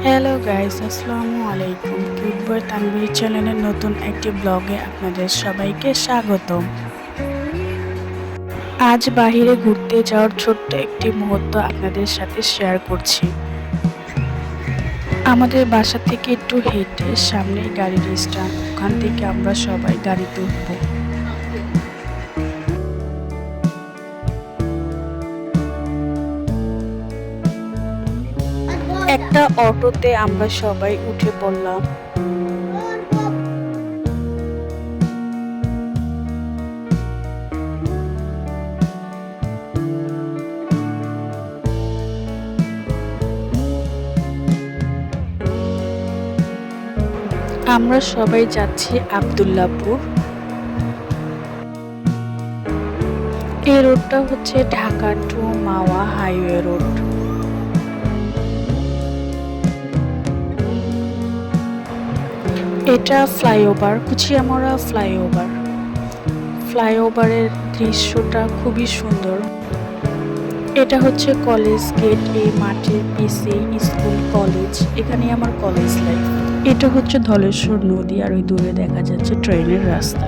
Hello guys, আসসালামু আলাইকুম। Cute বয় তানভীর চ্যানেলের নতুন একটি ব্লগে আপনাদের সবাইকে স্বাগতম। আজ বাহিরে ঘুরতে যাওয়ার ছোট্ট একটি মুহূর্ত আপনাদের সাথে শেয়ার করছি। আমাদের বাসা থেকে একটু হেঁটে সামনেই গাড়ির স্ট্যান্ড, ওখান থেকে আমরা সবাই গাড়িতে উঠবো। একটা অটোতে আমরা সবাই উঠে পড়লাম। আমরা সবাই যাচ্ছি আব্দুল্লাহপুর। এই রোডটা হচ্ছে ঢাকা টু মাওয়া হাইওয়ে রোড। এটা ফ্লাইওভার, কুচিয়ামরা ফ্লাইওভার। ফ্লাইওভারের দৃশ্যটা খুবই সুন্দর। এটা হচ্ছে কলেজ গেট। এই মাঠের পিছে স্কুল কলেজ, এখানে আমার কলেজ লাইফ। এটা হচ্ছে ধলেশ্বর নদী, আর ওই দূরে দেখা যাচ্ছে ট্রেনের রাস্তা।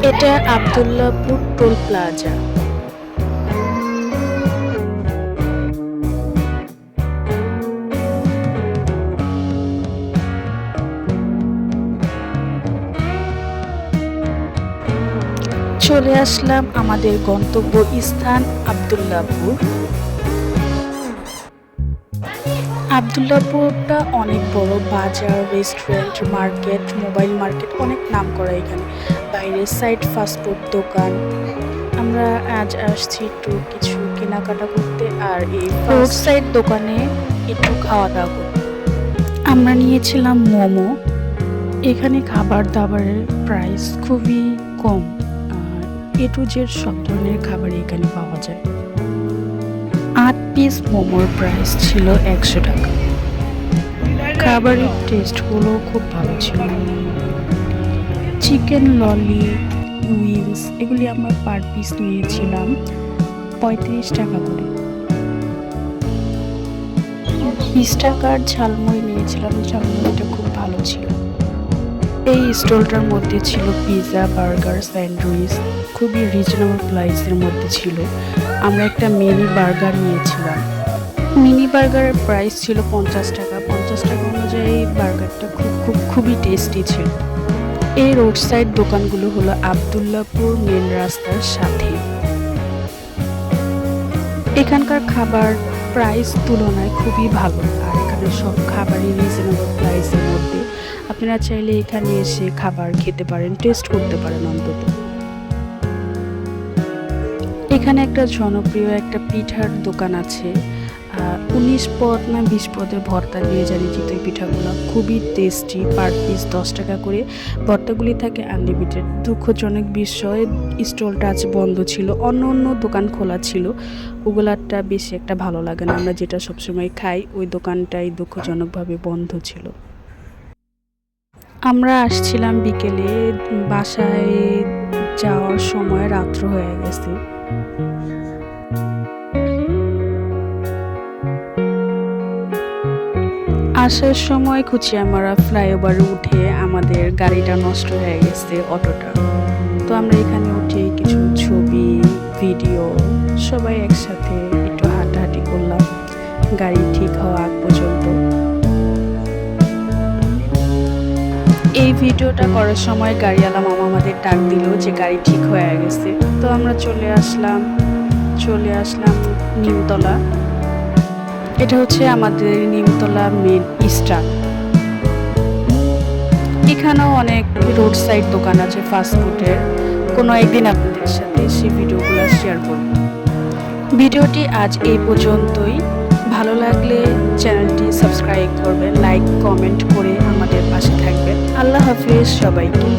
এটা আব্দুল্লাহপুর টোল প্লাজা। চলে আসলাম আমাদের গন্তব্য স্থান আব্দুল্লাহপুর। আব্দুল্লাহপুরটা অনেক বড়, বাজার, রেস্টুরেন্ট, মার্কেট, মোবাইল মার্কেট, অনেক নাম করা এখানে। বাইরের সাইড ফাস্টফুড দোকান। আমরা আজ আসছি একটু কিছু কেনাকাটা করতে, আর এই রোড সাইড দোকানে একটু খাওয়া দাওয়া করতে। আমরা নিয়েছিলাম মোমো। এখানে খাবার দাবারের প্রাইস খুবই কম, এ টু জেড সব ধরনের খাবার এখানে পাওয়া যায়। 8 পিস মোমোর প্রাইস ছিল 100 টাকা। খাবারের টেস্টগুলো খুব ভালো ছিল। চিকেন ললি, উইংস, এগুলি আমরা পার পিস নিয়েছিলাম 35 টাকা করে। 20 টাকার ঝালমুড়ি নিয়েছিলাম, ঝালমুড়িটা খুব ভালো ছিল। এই স্টলটার মধ্যে ছিল পিৎজা, বার্গার, স্যান্ডউইচ, খুবই রিজনেবল প্রাইসের মধ্যে ছিল। আমরা একটা মিনি বার্গার নিয়েছিলাম। মিনি বার্গারের প্রাইস ছিল 50 টাকা। 50 টাকা অনুযায়ী বার্গারটা খুবই টেস্টি ছিল। এই রোড সাইড দোকানগুলো হলো আব্দুল্লাহপুর মেন রাস্তার সাথে। এখানকার খাবার প্রাইস তুলনায় খুবই ভালো, আর এখানে সব খাবারই রিজনেবল প্রাইসের মধ্যে। আপনারা চাইলে এখানে এসে খাবার খেতে পারেন, টেস্ট করতে পারেন অন্তত। এখানে একটা জনপ্রিয় একটা পিঠার দোকান আছে। 19 পদ না 20 পদের ভর্তা দিয়ে জানি চিতই পিঠাগুলো খুবই টেস্টি। পার পিস 10 টাকা করে। ভর্তাগুলি থাকে আনলিমিটেড। দুঃখজনক বিষয়, স্টলটা আজ বন্ধ ছিল। অন্য দোকান খোলা ছিল, ওগুলারটা বেশি একটা ভালো লাগে না। আমরা যেটা সবসময় খাই ওই দোকানটাই দুঃখজনকভাবে বন্ধ ছিল। আমরা আসছিলাম বিকেলে, বাসায় যাওয়ার সময় রাত্র হয়ে গেছে। আসার সময় কুচিয়ামারা ফ্লাইওভারে উঠে আমাদের গাড়িটা নষ্ট হয়ে গেছে, অটোটা। তো আমরা এখানে উঠে কিছু ছবি, ভিডিও, সবাই একসাথে একটু হাঁটাহাঁটি করলাম গাড়ি ঠিক হওয়া আগ পর্যন্ত। এই ভিডিওটা করার সময় গাড়িওয়ালা মামা আমাদের ডাক দিল যে গাড়ি ঠিক হয়ে গেছে। তো আমরা চলে আসলাম নিমতলা। এটা হচ্ছে আমাদের নিমতলা মেন স্ট্যান্ড। এখানেও অনেক রোড সাইড দোকান আছে ফাস্টফুডের। কোনো একদিন আপনাদের সাথে সেই ভিডিওগুলো শেয়ার করব। ভিডিওটি আজ এই পর্যন্তই। ভালো লাগলে চ্যানেলটি সাবস্ক্রাইব করবেন, লাইক কমেন্ট করে আমাদের পাশে থাকবেন। আল্লাহ হাফিজ সবাইকে।